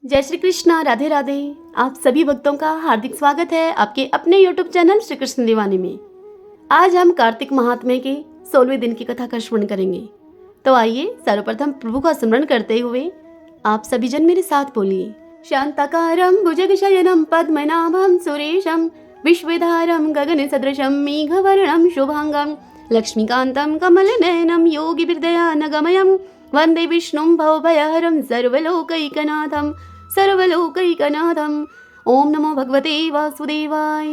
जय श्री कृष्णा, राधे राधे। आप सभी भक्तों का हार्दिक स्वागत है आपके अपने YouTube चैनल श्री कृष्ण दीवानी में। आज हम कार्तिक महात्म्य के 16वें दिन की कथा का श्रवण करेंगे। तो आइए सर्वप्रथम प्रभु का स्मरण करते हुए आप सभी जन मेरे साथ बोलिए। शांताकारं भुजगशयनं पद्मनाभं सुरेशं विश्वधारं गगन सदृशं मेघवर्णं शुभांगं लक्ष्मीकान्तं कमलनयनं योगिभिर्दयानगमयं वंदे विष्णुं भवभयहरं सर्वलोकैकनाथं ओम नमो भगवते वासुदेवाय।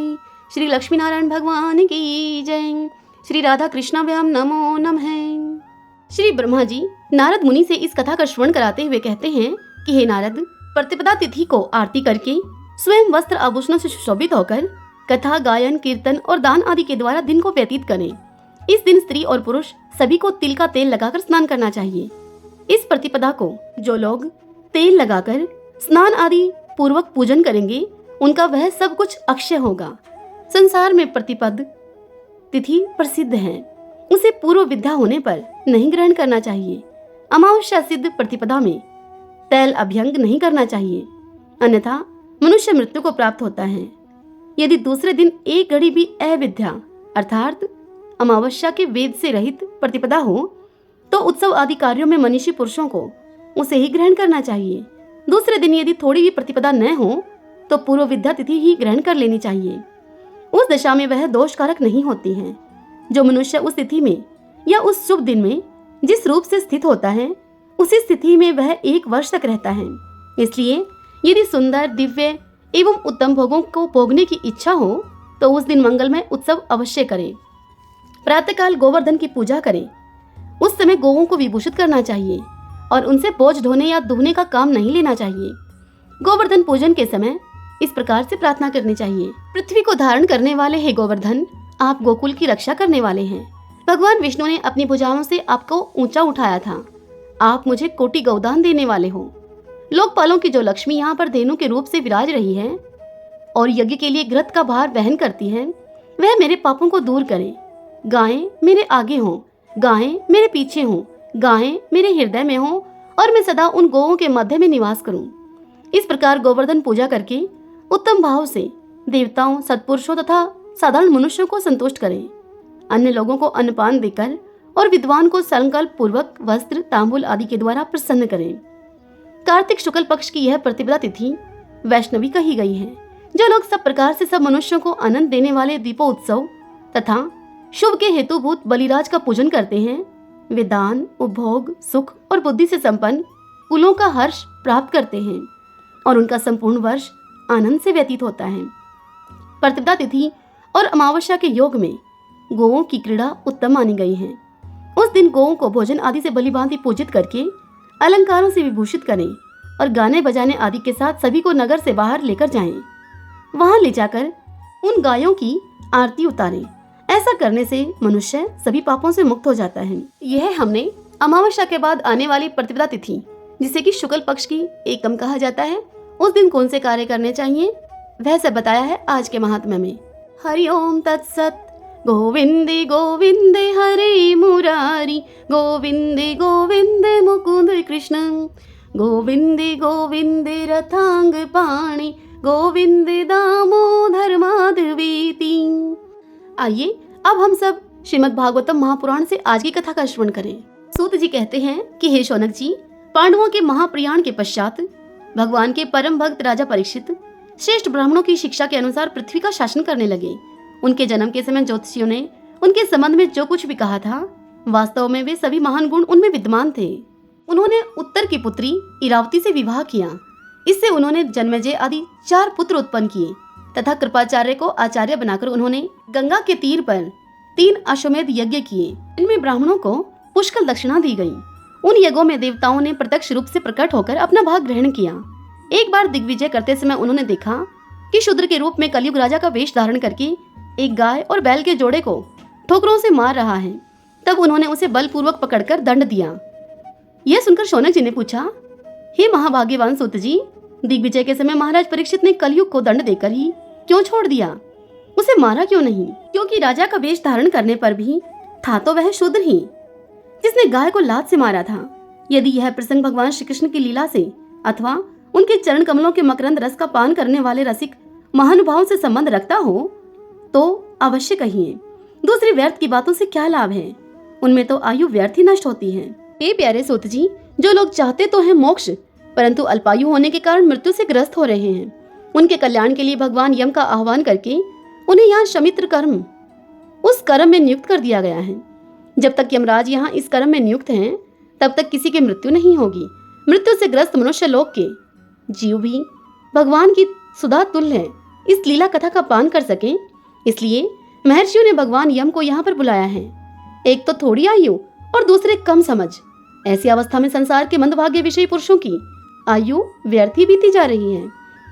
श्री लक्ष्मी नारायण भगवान की जय। श्री राधा कृष्णाभ्याम नमो नमः। श्री ब्रह्मा जी नारद मुनि से इस कथा का श्रवण कराते हुए कहते हैं कि हे नारद, प्रतिपदा तिथि को आरती करके स्वयं वस्त्र आभूषणों से सुशोभित होकर कथा, गायन, कीर्तन और दान आदि के द्वारा दिन को व्यतीत करें। इस दिन स्त्री और पुरुष सभी को तिल का तेल लगाकर स्नान करना चाहिए। इस प्रतिपदा को जो लोग तेल लगाकर स्नान आदि पूर्वक पूजन करेंगे उनका वह सब कुछ अक्षय होगा। संसार में प्रतिपद तिथि प्रसिद्ध है, उसे पूर्व विद्या होने पर नहीं ग्रहण करना चाहिए। अमावस्या सिद्ध प्रतिपदा में तैल अभ्यंग नहीं करना चाहिए, अन्यथा मनुष्य मृत्यु को प्राप्त होता है। यदि दूसरे दिन एक घड़ी भी अविद्या अर्थात अमावस्या के वेद से रहित प्रतिपदा हो तो उत्सव आदि कार्यों में मनीषी पुरुषों को उसे ही ग्रहण करना चाहिए। दूसरे दिन यदि थोड़ी भी प्रतिपदा न हो तो पूर्व विद्या तिथि ही ग्रहण कर लेनी चाहिए। उस दशा में वह दोषकारक नहीं होती है। जो मनुष्य उस तिथि में या उस शुभ दिन में जिस रूप से स्थित होता है उसी स्थिति में वह 1 वर्ष तक रहता है। इसलिए यदि सुंदर, दिव्य एवं उत्तम भोगों को भोगने की इच्छा हो तो उस दिन मंगलमय उत्सव अवश्य करें। प्रातःकाल गोवर्धन की पूजा करें। उस समय गोवों को विभूषित करना चाहिए और उनसे बोझ ढोने या दुहने का काम नहीं लेना चाहिए। गोवर्धन पूजन के समय इस प्रकार से प्रार्थना करनी चाहिए। पृथ्वी को धारण करने वाले हे गोवर्धन, आप गोकुल की रक्षा करने वाले हैं। भगवान विष्णु ने अपनी भुजाओं से आपको ऊंचा उठाया था। आप मुझे कोटि गौदान देने वाले हो। लोकपालों की जो लक्ष्मी यहाँ पर धेनु के रूप से विराज रही है और यज्ञ के लिए घृत का भार वहन करती है, वह मेरे पापों को दूर करे। गायें मेरे आगे हों, गायें मेरे पीछे हों, गायें मेरे हृदय में हों और मैं सदा उन गौओं के मध्य में निवास करूं। इस प्रकार गोवर्धन पूजा करके उत्तम भाव से देवताओं, सत्पुरुषों तथा साधारण मनुष्यों को संतुष्ट करें। अन्य लोगों को अन्नपान देकर और विद्वान को संकल्प पूर्वक वस्त्र, तांबूल आदि के द्वारा प्रसन्न करें। कार्तिक शुक्ल पक्ष की यह प्रतिपदा तिथि वैष्णवी कही गई है। जो लोग सब प्रकार से सब मनुष्यों को आनंद देने वाले दीपोत्सव तथा शुभ के हेतुभूत बलिराज का पूजन करते हैं, वे दान, उपभोग, सुख और बुद्धि से संपन्न कुलों का हर्ष प्राप्त करते हैं और उनका संपूर्ण वर्ष आनंद से व्यतीत होता है। प्रतिपदा तिथि और अमावस्या के योग में गौओं की क्रीड़ा उत्तम मानी गई है। उस दिन गौओं को भोजन आदि से भलीभांति पूजित करके अलंकारों से विभूषित करें और गाने बजाने आदि के साथ सभी को नगर से बाहर लेकर जाएं। वहां ले जाकर उन गायों की आरती उतारें। ऐसा करने से मनुष्य सभी पापों से मुक्त हो जाता है। यह हमने अमावस्या के बाद आने वाली प्रतिपदा तिथि, जिसे कि शुक्ल पक्ष की एकम कहा जाता है, उस दिन कौन से कार्य करने चाहिए वह सब बताया है आज के महात्म्य में। हरि ओम तत्सत। गोविंदे गोविंदे हरे मुरारी, गोविंदे गोविंदे मुकुंद कृष्ण, गोविंदे गोविंदे रथांग पाणी, गोविंदे दामोदर माधवेति। आइए अब हम सब श्रीमद् भागवतम महापुराण से आज की कथा का श्रवण करें। सूत जी कहते हैं कि हे शौनक जी, पांडवों के महाप्रयाण के पश्चात भगवान के परम भक्त राजा परीक्षित श्रेष्ठ ब्राह्मणों की शिक्षा के अनुसार पृथ्वी का शासन करने लगे। उनके जन्म के समय ज्योतिषियों ने उनके संबंध में जो कुछ भी कहा था, वास्तव में वे सभी महान गुण उनमें विद्यमान थे। उन्होंने उत्तर की पुत्री इरावती से विवाह किया। इससे उन्होंने जन्मेजय आदि 4 पुत्र उत्पन्न किए तथा कृपाचार्य को आचार्य बनाकर उन्होंने गंगा के तीर पर 3 अश्वमेध यज्ञ किए। इनमें ब्राह्मणों को पुष्कल दक्षिणा दी गई। उन यज्ञों में देवताओं ने प्रत्यक्ष रूप से प्रकट होकर अपना भाग ग्रहण किया। एक बार दिग्विजय करते समय उन्होंने देखा कि शूद्र के रूप में कलयुग राजा का वेश धारण करके एक गाय और बैल के जोड़े को ठोकरों से मार रहा है। तब उन्होंने उसे बलपूर्वक पकड़कर दंड दिया। यह सुनकर शौनक जी ने पूछा, हे महाभाग्यवान सूत जी, दिग्विजय के समय महाराज परीक्षित ने कलयुग को दंड देकर ही क्यों छोड़ दिया? उसे मारा क्यों नहीं? क्योंकि राजा का वेश धारण करने पर भी था तो वह शूद्र ही, जिसने गाय को लात से मारा था। यदि यह प्रसंग भगवान श्री कृष्ण की लीला से अथवा उनके चरण कमलों के मकरंद रस का पान करने वाले रसिक महानुभाव से संबंध रखता हो तो अवश्य कहिए। दूसरी व्यर्थ की बातों से क्या लाभ है, उनमें तो आयु व्यर्थ ही नष्ट होती है। हे प्यारे सूत जी, जो लोग चाहते तो हैं मोक्ष, परंतु अल्पायु होने के कारण मृत्यु से ग्रस्त हो रहे हैं, उनके कल्याण के लिए भगवान यम का आह्वान करके उन्हें यहाँ शमित्र कर्म, उस कर्म में नियुक्त कर दिया गया है। जब तक यमराज यहाँ इस कर्म में नियुक्त हैं, तब तक किसी की मृत्यु नहीं होगी। मृत्यु से ग्रस्त मनुष्य लोक के जीव भी भगवान की सुधा तुल्य है, इस लीला कथा का पान कर सकें, इसलिए महर्षियों ने भगवान यम को यहाँ पर बुलाया है। एक तो थोड़ी आयु और दूसरे कम समझ, ऐसी अवस्था में संसार के मंदभाग्य विषयी पुरुषों की आयु व्यर्थ ही बीती जा रही है।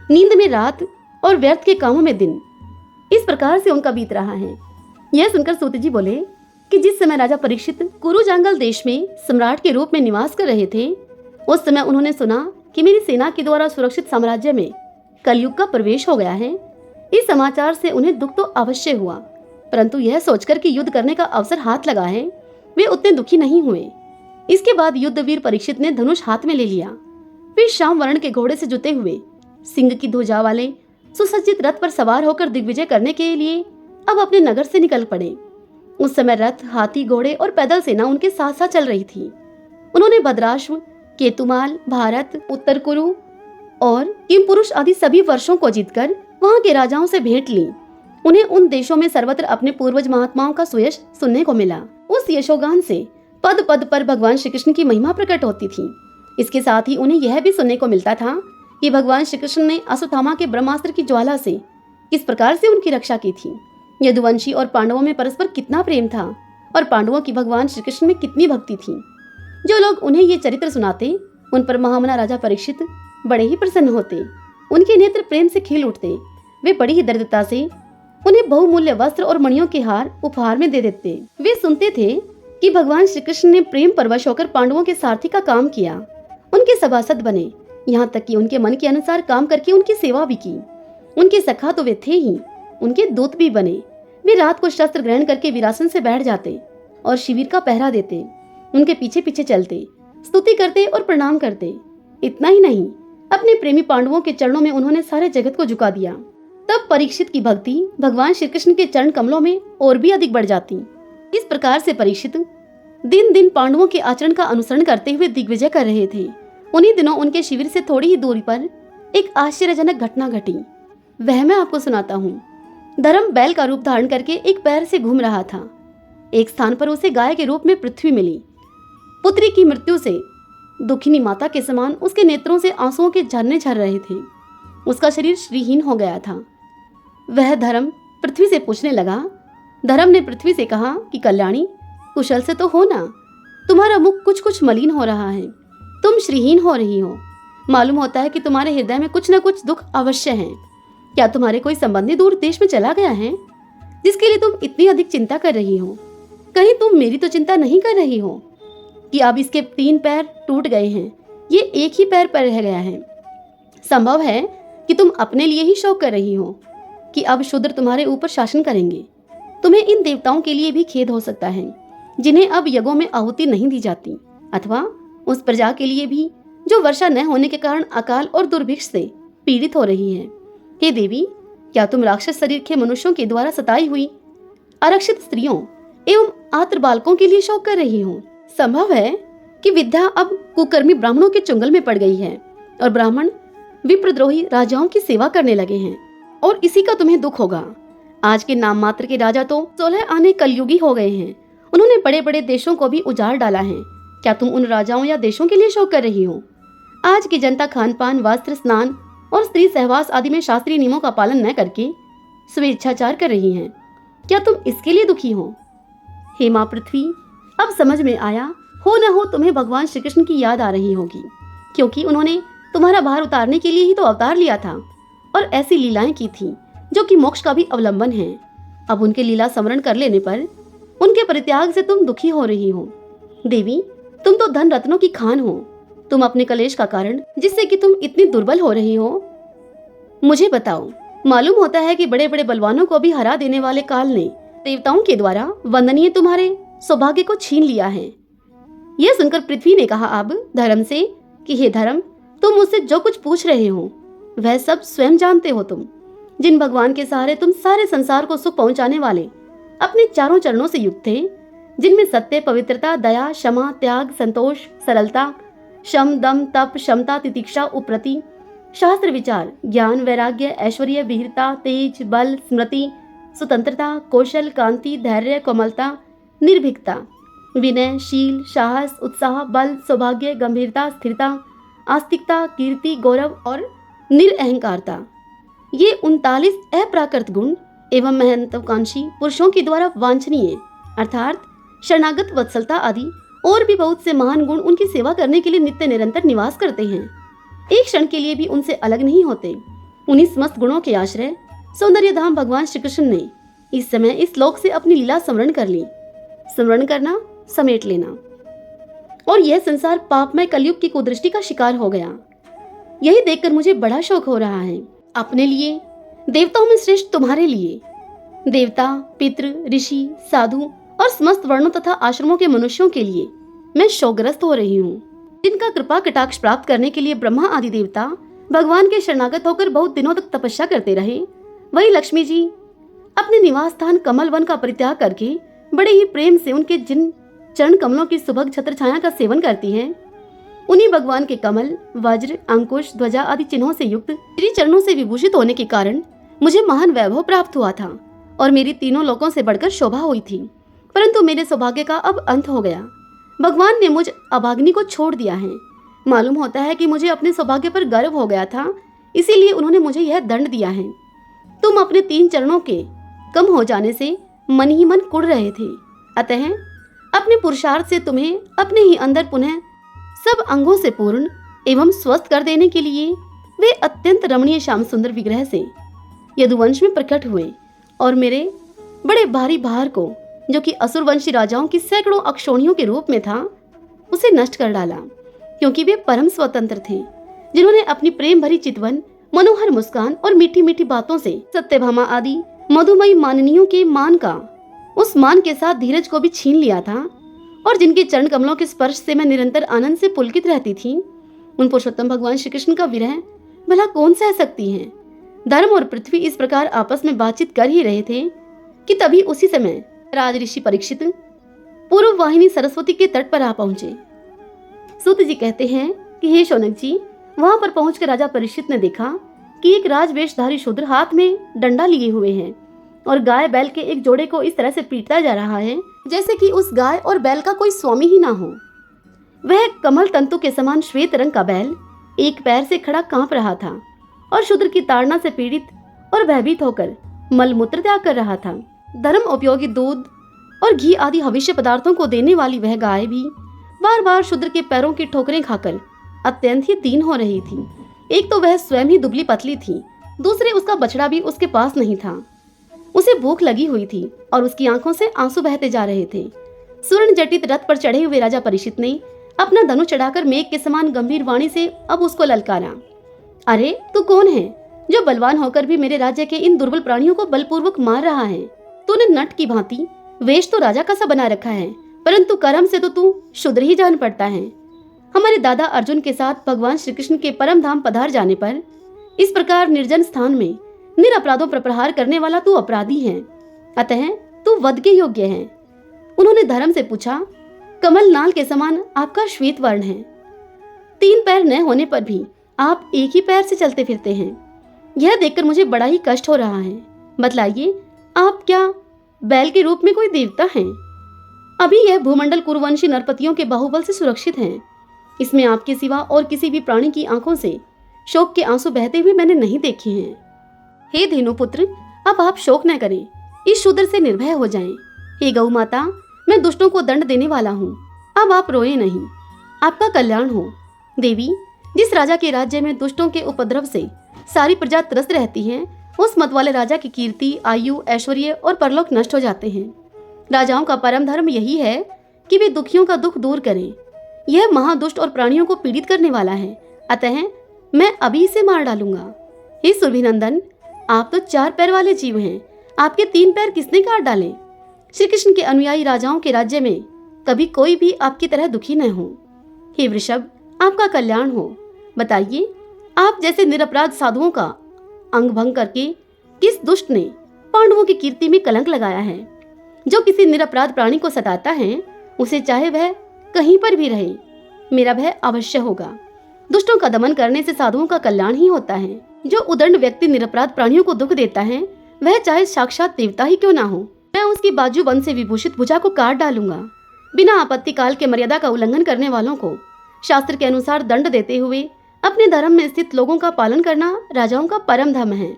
नींद में रात और व्यर्थ के कामों में दिन, इस प्रकार से उनका बीत रहा है। यह सुनकर सूत जी बोले कि जिस समय राजा परीक्षित कुरु जांगल देश में सम्राट के रूप में निवास कर रहे थे, उस समय उन्होंने सुना कि मेरी सेना के द्वारा सुरक्षित साम्राज्य में कलयुग का प्रवेश हो गया है। इस समाचार से उन्हें दुख तो अवश्य हुआ, परंतु यह सोचकर कि युद्ध करने का अवसर हाथ लगा है, वे उतने दुखी नहीं हुए। इसके बाद युद्धवीर परीक्षित ने धनुष हाथ में ले लिया। वे श्याम वर्ण के घोड़े से जुते हुए सिंह की ध्वजा वाले सुसज्जित रथ पर सवार होकर दिग्विजय करने के लिए अब अपने नगर से निकल पड़े। उस समय रथ, हाथी, घोड़े और पैदल सेना उनके साथ साथ चल रही थी। उन्होंने भद्राश्व, केतुमाल, भारत, उत्तर कुरु और किमपुरुष आदि सभी वर्षों को जीतकर वहां के राजाओं से भेंट ली। उन्हें उन देशों में सर्वत्र अपने पूर्वज महात्माओं का सुयश सुनने को मिला। उस यशोगान से पद पद पर भगवान श्री कृष्ण की महिमा प्रकट होती थी। इसके साथ ही उन्हें यह भी सुनने को मिलता था कि भगवान श्री कृष्ण ने अश्वत्थामा के ब्रह्मास्त्र की ज्वाला से किस प्रकार से उनकी रक्षा की थी। यदुवंशी और पांडवों में परस्पर कितना प्रेम था और पांडवों की भगवान श्री कृष्ण में कितनी भक्ति थी। जो लोग उन्हें ये चरित्र सुनाते, उन पर महामना राजा परीक्षित बड़े ही प्रसन्न होते। उनके नेत्र प्रेम से खिल उठते। वे बड़ी ही दृढ़ता से उन्हें बहुमूल्य वस्त्र और मणियों के हार उपहार में दे देते। वे सुनते थे कि भगवान श्री कृष्ण ने प्रेम परवश होकर पांडवों के सारथी का काम किया, उनके सभासद बने, यहाँ तक कि उनके मन के अनुसार काम करके उनकी सेवा भी की। उनके सखा तो वे थे ही, उनके दूत भी बने। वे रात को शस्त्र ग्रहण करके वीरासन से बैठ जाते और शिविर का पहरा देते, उनके पीछे पीछे चलते, स्तुति करते और प्रणाम करते। इतना ही नहीं, अपने प्रेमी पांडवों के चरणों में उन्होंने सारे जगत को झुका दिया। तब परीक्षित की भक्ति भगवान श्री कृष्ण के चरण कमलों में और भी अधिक बढ़ जाती। इस प्रकार से परीक्षित दिन दिन पांडवों के आचरण का अनुसरण करते हुए दिग्विजय कर रहे थे। उन्हीं दिनों उनके शिविर से थोड़ी ही दूरी पर एक आश्चर्यजनक घटना घटी। वह मैं आपको सुनाता हूँ। धर्म बैल का रूप धारण करके एक पैर से घूम रहा था। एक स्थान पर उसे गाय के रूप में पृथ्वी मिली। पुत्री की मृत्यु से दुखिनी माता के समान उसके नेत्रों से आंसुओं के झरने झर रहे थे। उसका शरीर श्रीहीन हो गया था। वह धर्म पृथ्वी से पूछने लगा। धर्म ने पृथ्वी से कहा कि कल्याणी, कुशल से तो हो ना, तुम्हारा मुख कुछ कुछ मलिन हो रहा है, तुम श्रीहीन हो रही हो। मालूम होता है कि तुम्हारे हृदय में कुछ न कुछ दुख अवश्य है। क्या तुम्हारे कोई संबंधी दूर देश में चला गया है जिसके लिए तुम इतनी अधिक चिंता कर रही हो? कहीं तुम मेरी तो चिंता नहीं कर रही हो कि अब इसके 3 पैर टूट गए हैं, ये एक ही पैर पर रह गया है। संभव है कि तुम अपने लिए ही शोक कर रही हो कि अब शूद्र तुम्हारे ऊपर शासन करेंगे। तुम्हें इन देवताओं के लिए भी खेद हो सकता है जिन्हें अब यज्ञों में आहुति नहीं दी जाती, अथवा उस प्रजा के लिए भी जो वर्षा न होने के कारण अकाल और दुर्भिक्ष से पीड़ित हो रही है। हे देवी, क्या तुम राक्षस शरीर के मनुष्यों के द्वारा सताई हुई आरक्षित स्त्रियों एवं आत्र बालकों के लिए शोक कर रही हो? संभव है कि विद्या अब कुकर्मी ब्राह्मणों के चुंगल में पड़ गई है और ब्राह्मण विप्रद्रोही राजाओं की सेवा करने लगे हैं, और इसी का तुम्हें दुख होगा। आज के नाम मात्र के राजा तो 16 आने कलयुगी हो गए हैं। उन्होंने बड़े बड़े देशों को भी उजाड़ डाला है। क्या तुम उन राजाओं या देशों के लिए शोक कर रही हो? आज की जनता खान पान, वस्त्र, स्नान और स्त्री सहवास आदि में शास्त्रीय नियमों का पालन न करके स्वेच्छाचार कर रही हैं। क्या तुम इसके लिए दुखी हो? हे माँ पृथ्वी, अब समझ में आया हो न हो तुम्हें भगवान श्री कृष्ण की याद आ रही होगी, क्योंकि उन्होंने तुम्हारा भार उतारने के लिए ही तो अवतार लिया था और ऐसी लीलाएं की थी जो कि मोक्ष का भी अवलंबन है। अब उनके लीला स्मरण कर लेने पर उनके परित्याग से तुम दुखी हो रही हो। देवी, तुम तो धन रत्नों की खान हो। तुम अपने कलेश का कारण जिससे कि तुम इतनी दुर्बल हो रही हो, मुझे बताओ। मालूम होता है कि बड़े बड़े बलवानों को भी हरा देने वाले काल ने देवताओं के द्वारा वंदनीय तुम्हारे सौभाग्य को छीन लिया है। यह सुनकर पृथ्वी ने कहा अब धर्म से कि हे धर्म, तुम मुझसे जो कुछ पूछ रहे हो वह सब स्वयं जानते हो तुम। जिन भगवान के सहारे तुम सारे संसार को सुख पहुंचाने वाले अपने चारों चरणों से युक्त थे, जिनमें सत्य, पवित्रता, दया, क्षमा, त्याग, संतोष, सरलता, शम, दम, तप, क्षमता, तितिक्षा, उपरति, शास्त्र विचार, ज्ञान, वैराग्य, ऐश्वर्य, वीरता, तेज, बल, स्मृति, स्वतंत्रता, कौशल, कांति, धैर्य, कोमलता, निर्भीकता, विनय, शील, साहस, उत्साह, बल, सौभाग्य, गंभीरता, स्थिरता, आस्तिकता, कीर्ति, गौरव और निरअहंकारता, ये 39 अप्राकृत गुण एवं महत्वाकांक्षी पुरुषों के द्वारा वांछनीय अर्थात शरणागत वत्सलता आदि और भी बहुत से महान गुण उनकी सेवा करने के लिए नित्य निरंतर निवास करते हैं। एक क्षण के लिए भी उनसे अलग नहीं होते। उन्हीं समस्त गुणों के आश्रय सौंदर्य धाम भगवान श्री कृष्ण ने इस समय इस लोक से अपनी लीला स्मरण कर ली। स्मरण करना, समेट लेना। और यह संसार पापमय कलयुग की कुदृष्टि का शिकार हो गया। यही देखकर मुझे बड़ा शौक हो रहा है। अपने लिए, देवताओं में श्रेष्ठ तुम्हारे लिए, देवता, पितृ, ऋषि, साधु और समस्त वर्णों तथा आश्रमों के मनुष्यों के लिए मैं शोकग्रस्त हो रही हूँ, जिनका कृपा कटाक्ष प्राप्त करने के लिए ब्रह्मा आदि देवता भगवान के शरणागत होकर बहुत दिनों तक तपस्या करते रहे। वही लक्ष्मी जी अपने निवास स्थान कमल वन का परित्याग करके बड़े ही प्रेम से उनके जिन चरण कमलों की सुभग छत्र छाया का सेवन करती हैं, उन्हीं भगवान के कमल, वज्र, अंकुश, ध्वजा आदि चिन्हों से युक्त श्री चरणों से विभूषित होने के कारण मुझे महान वैभव प्राप्त हुआ था और मेरी तीनों लोकों से बढ़कर शोभा हुई थी। परंतु मेरे सौभाग्य का अब अंत हो गया। भगवान ने मुझ अभागिनी को छोड़ दिया है। मालूम होता है कि मुझे अपने सौभाग्य पर गर्व हो गया था, इसीलिए उन्होंने मुझे यह दंड दिया है। तुम अपने 3 चरणों के कम हो जाने से मन ही मन कुढ़ रहे थे, अतः अपने पुरुषार्थ से तुम्हें अपने ही अंदर पुनः सब अंगों से पूर्ण एवं स्वस्थ कर देने के लिए वे अत्यंत रमणीय श्याम सुंदर विग्रह से यदुवंश में प्रकट हुए और मेरे बड़े भारी भार को, जो कि असुरवंशी राजाओं की सैकड़ों अक्षोणियों के रूप में था, उसे नष्ट कर डाला। क्योंकि वे परम स्वतंत्र थे, जिन्होंने अपनी प्रेम भरी चितवन, मनोहर मुस्कान और मीठी मीठी बातों से सत्यभामा आदि मधुमयी माननियों के मान का उस मान के साथ धीरज को भी छीन लिया था और जिनके चरण कमलों के स्पर्श से मैं निरंतर आनंद से पुलकित रहती थी, उन पुरुषोत्तम भगवान श्री कृष्ण का विरह भला कौन सह सकती है। धर्म और पृथ्वी इस प्रकार आपस में बातचीत कर ही रहे थे कि तभी उसी समय राज ऋषि परीक्षित पूर्व वाहिनी सरस्वती के तट पर आ पहुंचे। सूत जी कहते हैं कि हे शौनक जी, वहां पर पहुंचकर राजा परीक्षित ने देखा कि एक राजवेशधारी शूद्र हाथ में डंडा लिए हुए है और गाय बैल के एक जोड़े को इस तरह से पीटता जा रहा है जैसे कि उस गाय और बैल का कोई स्वामी ही ना हो। वह कमल तंतु के समान श्वेत रंग का बैल एक पैर से खड़ा कांप रहा था और शूद्र की ताड़ना से पीड़ित और भयभीत होकर मलमूत्र त्याग कर रहा था। धर्म उपयोगी दूध और घी आदि हविष्य पदार्थों को देने वाली वह गाय भी बार बार शूद्र के पैरों की ठोकरें खाकर अत्यंत ही दीन हो रही थी। एक तो वह स्वयं ही दुबली पतली थी, दूसरे उसका बछड़ा भी उसके पास नहीं था। उसे भूख लगी हुई थी और उसकी आंखों से आंसू बहते जा रहे थे। स्वर्ण जटित रथ पर चढ़े हुए राजा परीक्षित ने अपना धनुष चढ़ाकर मेघ के समान गंभीर वाणी से अब उसको ललकारा, अरे तू कौन है जो बलवान होकर भी मेरे राज्य के इन दुर्बल प्राणियों को बलपूर्वक मार रहा है? तूने नट की भांति वेश तो राजा का सा बना रखा है, परंतु कर्म से तो तू शूद्र ही जान पड़ता है। हमारे दादा अर्जुन के साथ भगवान श्री कृष्ण के परम धाम पधार जाने पर इस प्रकार निर्जन स्थान में निरपराधों पर प्रहार करने वाला तू अपराधी है, अतः तू वध के योग्य है। उन्होंने धर्म से पूछा, कमल नाल के समान आपका श्वेत वर्ण है, 3 पैर न होने पर भी आप एक ही पैर से चलते फिरते हैं। यह देखकर मुझे बड़ा ही कष्ट हो रहा है। बतलाइए, आप क्या बैल के रूप में कोई देवता हैं? अभी यह भूमंडल कुरुवंशी नरपतियों के बाहुबल से सुरक्षित है। इसमें आपके सिवा और किसी भी प्राणी की आंखों से शोक के आंसू बहते हुए मैंने नहीं देखे हैं। हे धेनुपुत्र, अब आप शोक न करें, इस शूद्र से निर्भय हो जाएं। हे गौ माता, मैं दुष्टों को दंड देने वाला हूँ, अब आप रोए नहीं, आपका कल्याण हो। देवी, जिस राजा के राज्य में दुष्टों के उपद्रव से सारी प्रजा त्रस्त रहती है, उस मत वाले राजा की कीर्ति, आयु, ऐश्वर्य और परलोक नष्ट हो जाते हैं। राजाओं का परम धर्म यही है कि वे दुखियों का दुख दूर करें। यह महादुष्ट और प्राणियों को पीड़ित करने वाला है, अतः मैं अभी इसे मार डालूंगा। हे सुरभिनंदन, आप तो 4 पैर वाले जीव हैं, आपके 3 पैर किसने काट डाले? श्री कृष्ण के अनुयायी राजाओं के राज्य में कभी कोई भी आपकी तरह दुखी न हो। हे वृषभ, आपका कल्याण हो। बताइए, आप जैसे निरपराध साधुओं का अंग भंग करके किस दुष्ट ने पांडवों की कीर्ति में कलंक लगाया है? जो किसी निरपराध प्राणी को सताता है, उसे चाहे वह कहीं पर भी रहे, मेरा भय अवश्य होगा। दुष्टों का दमन करने से साधुओं का कल्याण ही होता है। जो उदंड व्यक्ति निरपराध प्राणियों को दुख देता है, वह चाहे साक्षात देवता ही क्यों ना हो, मैं उसकी बाजूबंद से विभूषित भुजा को काट डालूंगा। बिना आपत्ति काल के मर्यादा का उल्लंघन करने वालों को शास्त्र के अनुसार दंड देते हुए अपने धर्म में स्थित लोगों का पालन करना राजाओं का परम धर्म है।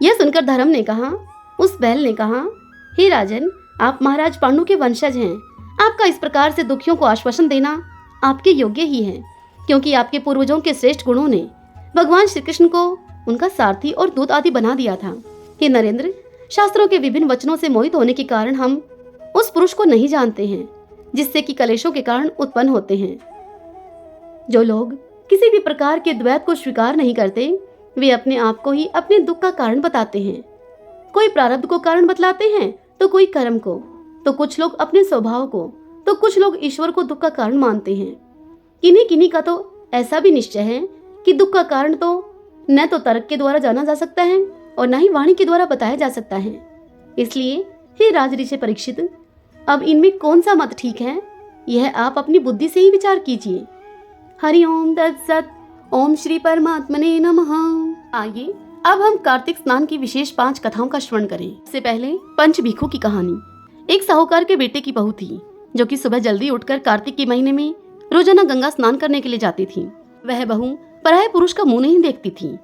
यह सुनकर धर्म ने कहा, उस बैल ने कहा, हे राजन, आप महाराज पांडु के वंशज हैं। आपका इस प्रकार से दुखियों को आश्वासन देना आपके योग्य ही है, क्योंकि आपके पूर्वजों के श्रेष्ठ गुणों ने भगवान श्री कृष्ण को उनका सारथी और दूत आदि बना दिया था। हे नरेंद्र, शास्त्रों के विभिन्न वचनों से मोहित होने के कारण हम उस पुरुष को नहीं जानते हैं जिससे कि कलेशों के कारण उत्पन्न होते हैं। जो लोग किसी भी प्रकार के द्वैत को स्वीकार नहीं करते, वे अपने आप को ही अपने दुख का कारण बताते हैं। कोई प्रारब्ध को कारण बतलाते हैं, तो कोई कर्म को, तो कुछ लोग अपने स्वभाव को, तो कुछ लोग ईश्वर को दुख का कारण मानते हैं। किन्हीं किन्हीं का तो ऐसा भी निश्चय है कि दुख का कारण तो न तो तर्क के द्वारा जाना जा सकता है और न ही वाणी के द्वारा बताया जा सकता है। इसलिए हे राजऋषि परीक्षित, अब इनमें कौन सा मत ठीक है, यह आप अपनी बुद्धि से ही विचार कीजिए। हरि ओम तत्सत। ओम श्री परमात्मने नमः। आइए अब हम कार्तिक स्नान की विशेष 5 कथाओं का श्रवण करें। इससे पहले पंच भिक्षु की कहानी। एक साहूकार के बेटे की बहू थी, जो कि सुबह जल्दी उठकर कार्तिक के महीने में रोजाना गंगा स्नान करने के लिए जाती थी। वह बहू पराये पुरुष का मुंह नहीं देखती थी।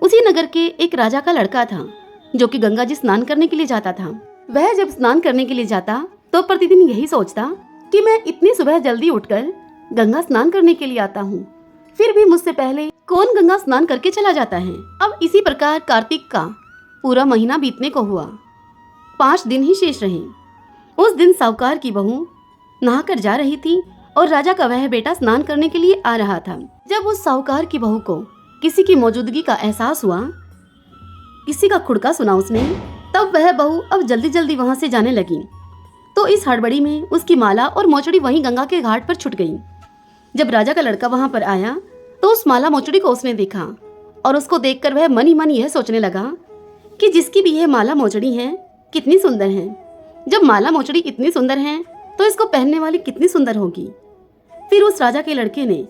उसी नगर के एक राजा का लड़का था, जो कि गंगा जी स्नान करने के लिए जाता था। वह जब स्नान करने के लिए जाता तो प्रतिदिन यही सोचता कि मैं इतनी सुबह जल्दी उठकर गंगा स्नान करने के लिए आता हूँ, फिर भी मुझसे पहले कौन गंगा स्नान करके चला जाता है। अब इसी प्रकार कार्तिक का पूरा महीना बीतने को हुआ। 5 दिन ही शेष रहे। उस दिन साहूकार की बहू नहाकर जा रही थी और राजा का वह बेटा स्नान करने के लिए आ रहा था। जब उस साहूकार की बहू को किसी की मौजूदगी का एहसास हुआ, किसी का खुड़का सुना उसने, तब वह बहू अब जल्दी जल्दी वहां से जाने लगी। तो इस हड़बड़ी में उसकी माला और मोचड़ी वहीं गंगा के घाट पर छूट गई। जब राजा का लड़का वहां पर आया तो उस माला मोचड़ी को उसने देखा और उसको देखकर वह मन ही मन यह सोचने लगा कि जिसकी भी यह माला मोचड़ी है कितनी सुंदर है। जब माला मोचड़ी इतनी सुंदर है तो इसको पहनने वाली कितनी सुंदर होगी। फिर उस राजा के लड़के ने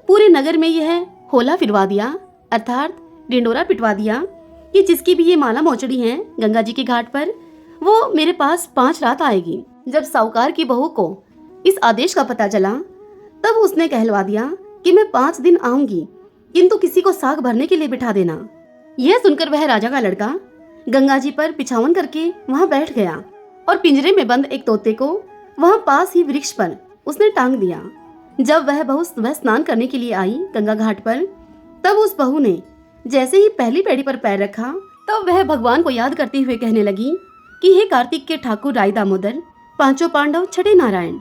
पूरे नगर में यह होला फिरवा दिया, अर्थात डिंडोरा पिटवा दिया कि जिसकी भी ये माला मोचड़ी है गंगा जी के घाट पर, वो मेरे पास 5 रात आएगी। जब साहूकार की बहू को इस आदेश का पता चला तब उसने कहलवा दिया कि मैं 5 दिन आऊंगी, किंतु किसी को साग भरने के लिए बिठा देना। यह सुनकर वह राजा का लड़का गंगा जी पर बिछावन करके वहां बैठ गया और पिंजरे में बंद एक तोते को वहां पास ही वृक्ष पर उसने टांग दिया। जब वह बहू सुबह स्नान करने के लिए आई गंगा घाट पर, तब उस बहू ने जैसे ही पहली पैड़ी पर पैर रखा तब वह भगवान को याद करते हुए कहने लगी कि हे कार्तिक के ठाकुर राय दामोदर, 5 पांडव, छठे नारायण,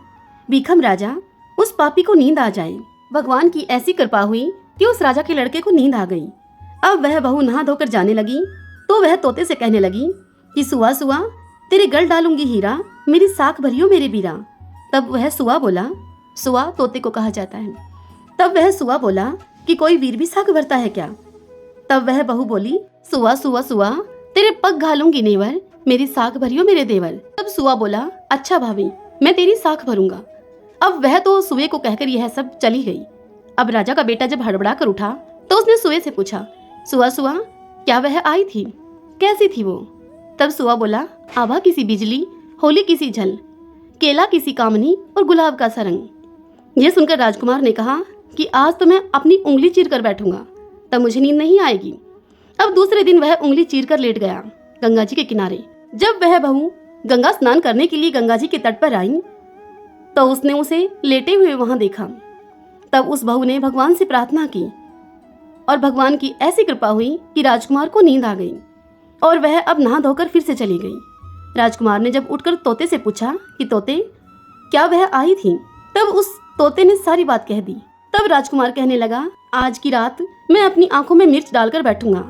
भीखम राजा, उस पापी को नींद आ जाए। भगवान की ऐसी कृपा हुई कि उस राजा के लड़के को नींद आ गई। अब वह बहू नहा धोकर जाने लगी तो वह तोते से कहने लगी कि सुआ सुआ, तेरे गल डालूंगी हीरा, मेरी साख भरियो मेरे बीरा। तब वह सुआ बोला, सुआ तोते को कहा जाता है। तब वह सुआ बोला कि कोई वीर भी साख भरता है क्या। तब वह बहू बोली, सुआ सुआ सुआ, तेरे पग घालूंगी नेवर, मेरी साख भरियो मेरे देवर। तब सुआ बोला, अच्छा भाभी, मैं तेरी साख भरूंगा। अब वह तो सुए को कहकर यह सब चली गई। अब राजा का बेटा जब हड़बड़ा कर उठा तो उसने सुए से पूछा, सुआ सुआ, क्या वह आई थी, कैसी थी वो। तब सुआ बोला, आभा किसी बिजली, होली किसी झल, केला किसी कामनी और गुलाब का सरंग। यह सुनकर राजकुमार ने कहा कि आज तो मैं अपनी उंगली चीर कर बैठूंगा, तब मुझे नींद नहीं आएगी। अब दूसरे दिन वह उंगली चीर कर लेट गया गंगा जी के किनारे। जब वह बहू गंगा स्नान करने के लिए गंगा जी के तट पर आई तो उसने उसे लेटे हुए वहां देखा। तब उस बहू ने भगवान से प्रार्थना की और भगवान की ऐसी कृपा हुई कि राजकुमार को नींद आ गई और वह अब नहा धोकर फिर से चली गई। राजकुमार ने जब उठकर तोते से पूछा कि तोते, क्या वह आई थी, तब उस तोते ने सारी बात कह दी। तब राजकुमार कहने लगा, आज की रात मैं अपनी आंखों में मिर्च डालकर बैठूंगा।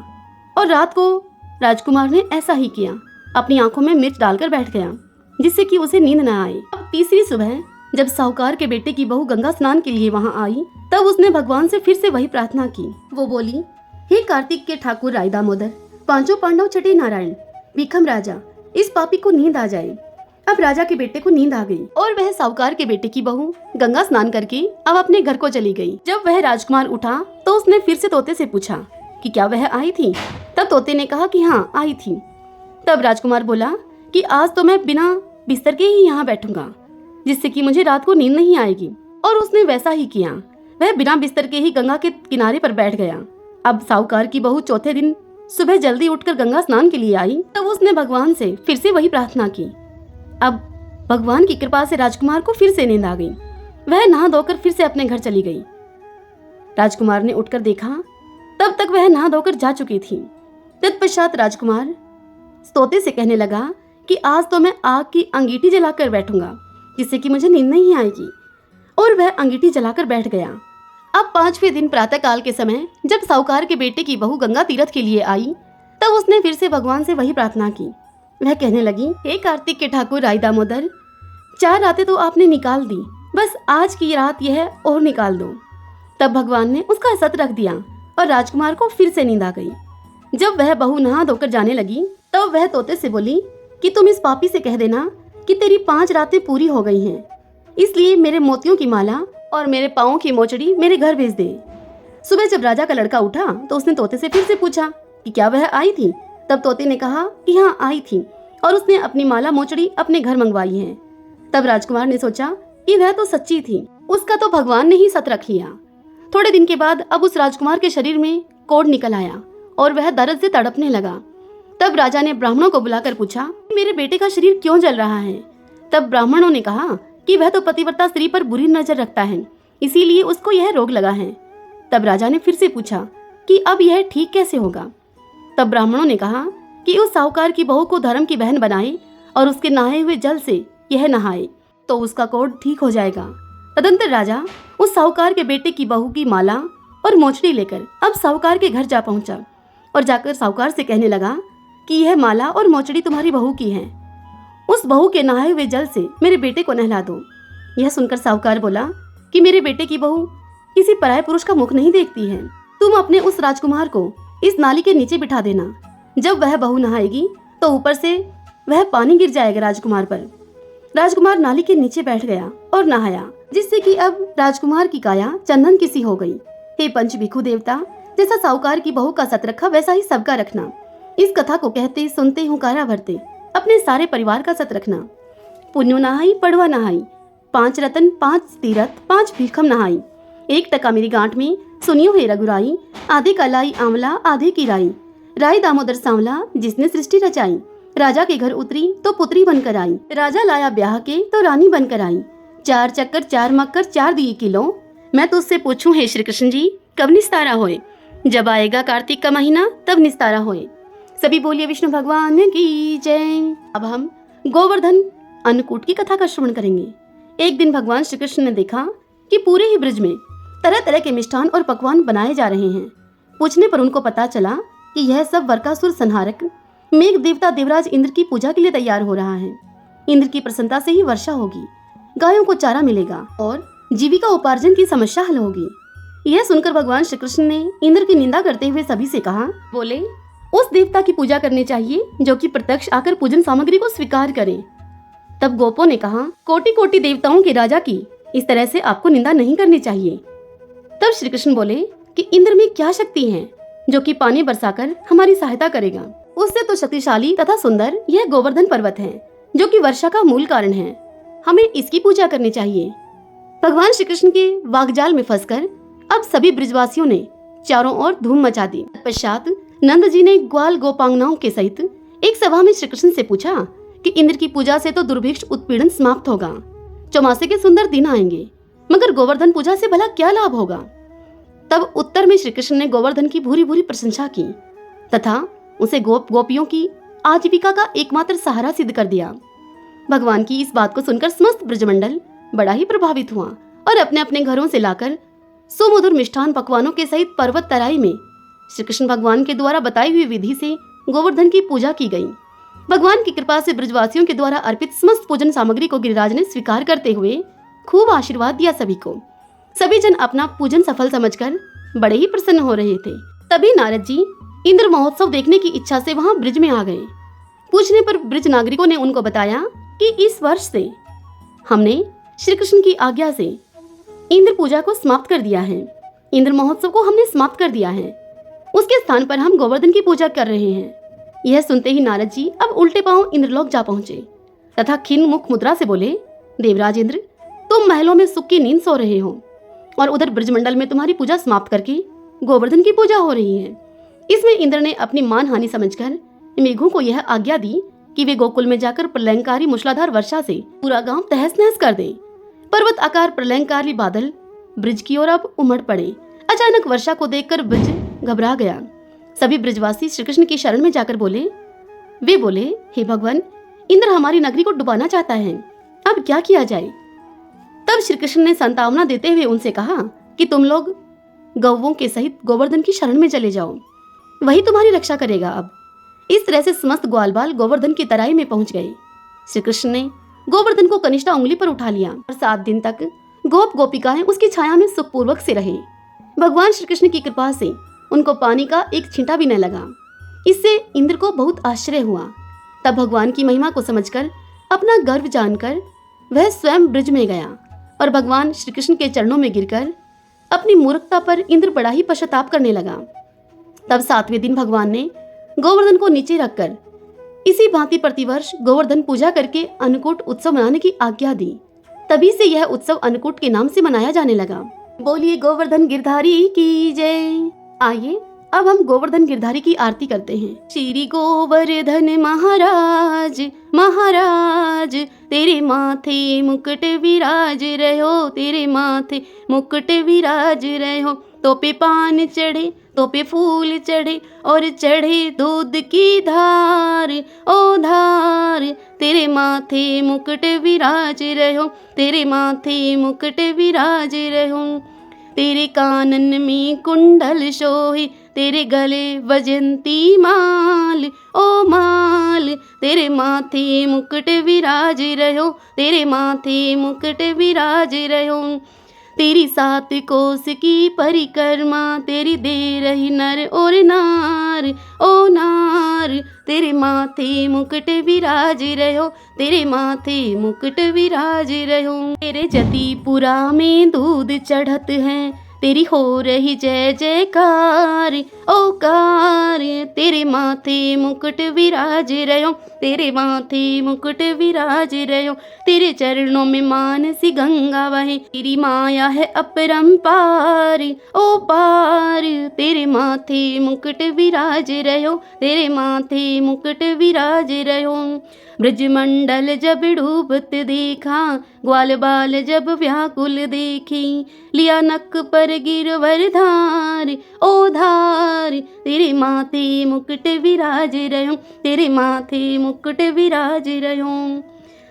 और रात को राजकुमार ने ऐसा ही किया, अपनी आंखों में मिर्च डालकर बैठ गया, जिससे कि उसे नींद न आए। अब तीसरी सुबह जब साहूकार के बेटे की बहू गंगा स्नान के लिए वहां आई, तब उसने भगवान से फिर से वही प्रार्थना की। वो बोली, हे कार्तिक के ठाकुर राय दामोदर, पांचों पांडव छठे नारायण, भीखम राजा, इस पापी को नींद आ जाए। अब राजा के बेटे को नींद आ गई और वह साहूकार के बेटे की बहू गंगा स्नान करके अब अपने घर को चली गई। जब वह राजकुमार उठा तो उसने फिर से तोते से पूछा कि क्या वह आई थी। तब तोते ने कहा कि हाँ आई थी। तब राजकुमार बोला कि आज तो मैं बिना बिस्तर के ही यहाँ बैठूंगा, जिससे कि मुझे रात को नींद नहीं आएगी। और उसने वैसा ही किया। वह बिना बिस्तर के ही गंगा के किनारे पर बैठ गया। अब साहूकार की बहू चौथे दिन सुबह जल्दी उठकर गंगा स्नान के लिए आई। तब उसने भगवान से फिर से वही प्रार्थना की। अब भगवान की कृपा से राजकुमार को फिर से नींद आ गई। वह नहा धोकर फिर से अपने घर चली गई। राजकुमार ने उठकर देखा, तब तक वह नहा धोकर जा चुकी थी। तत्पश्चात राजकुमार तोते से कहने लगा कि आज तो मैं आग की अंगीठी जलाकर बैठूंगा, जिससे कि मुझे नींद नहीं आएगी। और वह अंगीठी जलाकर बैठ गया। अब 5वें दिन प्रातः काल के समय जब साहूकार के बेटे की बहू गंगा तीर्थ के लिए आई, तब उसने फिर से भगवान से वही प्रार्थना की। वह कहने लगी, हे कार्तिक के ठाकुर राय दामोदर, 4 रातें तो आपने निकाल दी, बस आज की रात यह और निकाल दो। तब भगवान ने उसका सत रख दिया और राजकुमार को फिर से नींद आ गई। जब वह बहू नहा धोकर जाने लगी, तब वह तोते से बोली कि तुम इस पापी से कह देना कि तेरी 5 रातें पूरी हो गई हैं, इसलिए मेरे मोतियों की माला और मेरे पाँव की मोचड़ी मेरे घर भेज दे। सुबह जब राजा का लड़का उठा तो उसने तोते से फिर से पूछा कि क्या वह आई थी। तब तोते ने कहा कि हाँ आई थी और उसने अपनी माला मोचड़ी अपने घर मंगवाई है। तब राजकुमार ने सोचा कि वह तो सच्ची थी, उसका तो भगवान ने ही सत रख लिया। थोड़े दिन के बाद अब उस राजकुमार के शरीर में कोढ़ निकल आया और वह दर्द से तड़पने लगा। तब राजा ने ब्राह्मणों को बुलाकर पूछा, मेरे बेटे का शरीर क्यों जल रहा है। तब ब्राह्मणों ने कहा कि वह तो पतिव्रता स्त्री पर बुरी नजर रखता है, इसीलिए उसको यह रोग लगा है। तब राजा ने फिर से पूछा कि अब यह ठीक कैसे होगा। तब ब्राह्मणों ने कहा कि उस साहूकार की बहू को धर्म की बहन बनाए और उसके नहाए हुए जल से यह नहाए तो उसका कोढ़ ठीक हो जाएगा। तदंतर राजा उस साहूकार के बेटे की बहू की माला और मोचड़ी लेकर अब साहूकार के घर जा पहुंचा और जाकर साहूकार से कहने लगा कि यह माला और मोचड़ी तुम्हारी बहू की है, उस बहू के नहाए हुए जल से मेरे बेटे को नहला दो। यह सुनकर साहूकार बोला कि मेरे बेटे की बहू किसी पराये पुरुष का मुख नहीं देखती है, तुम अपने उस राजकुमार को इस नाली के नीचे बिठा देना। जब वह बहू नहाएगी तो ऊपर से वह पानी गिर जाएगा राजकुमार पर। राजकुमार नाली के नीचे बैठ गया और नहाया, जिससे कि अब राजकुमार की काया चंदन की सी हो गई। हे पंच भिखु देवता, जैसा साहूकार की बहू का सत रखा वैसा ही सबका रखना। इस कथा को कहते सुनते हुंकारा भरते अपने सारे परिवार का सत रखना। पुण्यो नहाई पड़वा नहाई, 5 रतन 5 तीरथ 5 भीखम नहाई, 1 टका मेरी गांठ में सुनियो हे रघुराई, आधे का लाई आंवला आधे की राई, राय दामोदर सांवला जिसने सृष्टि रचाई। राजा के घर उतरी तो पुत्री बनकर आई, राजा लाया ब्याह के तो रानी बनकर आई। 4 चक्कर 4 मक्कर 4 दिए किलो, मैं तो उससे पूछूं हे श्री कृष्ण जी कब निस्तारा होए। जब आएगा कार्तिक का महीना तब निस्तारा होए। सभी बोलिए विष्णु भगवान की जय। अब हम गोवर्धन अन्नकूट की कथा का श्रवण करेंगे। एक दिन भगवान श्री कृष्ण ने देखा कि पूरे ही ब्रज में तरह तरह के मिष्ठान और पकवान बनाए जा रहे हैं। पूछने पर उनको पता चला कि यह सब वरकासुर संहारक मेघ देवता देवराज इंद्र की पूजा के लिए तैयार हो रहा है। इंद्र की प्रसन्नता से ही वर्षा होगी, गायों को चारा मिलेगा और जीविका उपार्जन की समस्या हल होगी। यह सुनकर भगवान श्री कृष्ण ने इंद्र की निंदा करते हुए सभी से कहा, बोले उस देवता की पूजा करनी चाहिए जो कि प्रत्यक्ष आकर पूजन सामग्री को स्वीकार करे। तब गोपों ने कहा, कोटि कोटि देवताओं के राजा की इस तरह से आपको निंदा नहीं करनी चाहिए। तब श्री कृष्ण बोले कि इंद्र में क्या शक्ति है जो कि पानी बरसाकर हमारी सहायता करेगा। उससे तो शक्तिशाली तथा सुंदर यह गोवर्धन पर्वत है जो कि वर्षा का मूल कारण है, हमें इसकी पूजा करनी चाहिए। भगवान श्री कृष्ण के वाग्जाल में फंसकर अब सभी ब्रजवासियों ने चारों ओर धूम मचा दी। पश्चात नंद जी ने ग्वाल गोपांगनाओं के सहित एक सभा में श्री कृष्ण से पूछा कि इंद्र की पूजा से तो दुर्भिक्ष उत्पीड़न समाप्त होगा, चौमासे के सुंदर दिन आएंगे, मगर गोवर्धन पूजा से भला क्या लाभ होगा। तब उत्तर में श्री कृष्ण ने गोवर्धन की भूरी भूरी प्रशंसा की तथा उसे गोपियों की आजीविका का एकमात्र सहारा सिद्ध कर दिया। भगवान की इस बात को सुनकर समस्त ब्रजमंडल बड़ा ही प्रभावित हुआ और अपने अपने घरों से लाकर सुमधुर मिष्ठान पकवानों के सहित पर्वत तराई में श्री कृष्ण भगवान के द्वारा बताई हुई विधि से गोवर्धन की पूजा की गई। भगवान की कृपा से ब्रजवासियों के द्वारा अर्पित समस्त पूजन सामग्री को गिरिराज ने स्वीकार करते हुए खूब आशीर्वाद दिया सभी को। सभी जन अपना पूजन सफल समझकर बड़े ही प्रसन्न हो रहे थे। तभी नारद जी इंद्र महोत्सव देखने की इच्छा से वहां ब्रिज में आ गए। पूछने पर ब्रिज नागरिकों ने उनको बताया कि इस वर्ष से हमने श्री कृष्ण की आज्ञा से इंद्र पूजा को समाप्त कर दिया है। इंद्र महोत्सव को हमने समाप्त कर दिया है। उसके स्थान पर हम गोवर्धन की पूजा कर रहे हैं। यह सुनते ही नारद जी अब उल्टे पांव इंद्रलोक जा पहुंचे तथा खिन्न मुख मुद्रा से बोले, देवराज इंद्र, तुम महलों में सुख की नींद सो रहे हो और उधर ब्रजमंडल में तुम्हारी पूजा समाप्त करके गोवर्धन की पूजा हो रही है। इसमें इंद्र ने अपनी मान हानि समझकर मेघों को यह आज्ञा दी कि वे गोकुल में जाकर प्रलयंकारी मूसलाधार वर्षा से पूरा गांव तहस नहस कर दें। पर्वत आकार प्रलयंकारी बादल ब्रिज की ओर अब उमड़ पड़े। अचानक वर्षा को देखकर ब्रिज घबरा गया। सभी ब्रिजवासी श्री कृष्ण की शरण में जाकर बोले, हे भगवान, इंद्र हमारी नगरी को डुबाना चाहता है, अब क्या किया जाए। तब श्री कृष्ण ने सांत्वना देते हुए उनसे कहा कि तुम लोग गौवों के सहित गोवर्धन की शरण में चले जाओ, वही तुम्हारी रक्षा करेगा। अब इस तरह से समस्त ग्वाल बाल गोवर्धन की तराई में पहुंच गए। श्री कृष्ण ने गोवर्धन को कनिष्ठा उंगली पर उठा लिया और 7 दिन तक गोप गोपिकाएं उसकी छाया में सुखपूर्वक से रहे। भगवान श्री कृष्ण की कृपा से उनको पानी का एक छींटा भी न लगा। इससे इंद्र को बहुत आश्चर्य हुआ। तब भगवान की महिमा को समझकर, अपना गर्व जानकर वह स्वयं ब्रिज में गया और भगवान श्री कृष्ण के चरणों में गिरकर अपनी मूर्खता पर इंद्र बड़ा ही पश्चाताप करने लगा। तब 7वें दिन भगवान ने गोवर्धन को नीचे रखकर इसी भांति प्रतिवर्ष गोवर्धन पूजा करके अन्नकूट उत्सव मनाने की आज्ञा दी। तभी से यह उत्सव अन्नकूट के नाम से मनाया जाने लगा। बोलिए गोवर्धन गिरधारी की जय। आइए अब हम गोवर्धन गिरधारी की आरती करते हैं। श्री गोवर्धन महाराज महाराज, तेरे माथे मुकुट विराज रहो, तेरे माथे मुकुट विराज रहो। तो पे पान चढ़े, तो पे फूल चढ़े और चढ़े दूध की धार, ओ धार। तेरे माथे मुकुट विराज रहो, तेरे माथे मुकुट विराज रहो। तेरे कानन में कुंडल शोहे, तेरे गले वजंती माल, ओ माल। तेरे माथे मुकुट विराज रहो, तेरे माथे मुकुट विराज रहो। तेरी 7 कोस की परिक्रमा, तेरी दे रही नर और नार, ओ नार। तेरे माथे मुकुट विराज रहो, तेरे माथे मुकुट विराज रहो। तेरे जतिपुरा में दूध चढ़त है, तेरी हो रही जय जयकार, ओकार। तेरे माथे मुकुट विराज रहो, तेरे माथे मुकुट विराज रहो। तेरे चरणों में मानसी गंगा बहे, तेरी माया है अपरंपार, ओ पार। तेरे माथे मुकुट विराज रहो, तेरे माथे मुकुट विराज रहो। ब्रजमंडल जब डूबत देखा, ग्वाल बाल जब व्याकुल देखी, लिया नक पर गिरवर धार, ओ धार। तेरे माथे मुकुट विराज रहो, तेरे माथे मुकुट विराज रहो।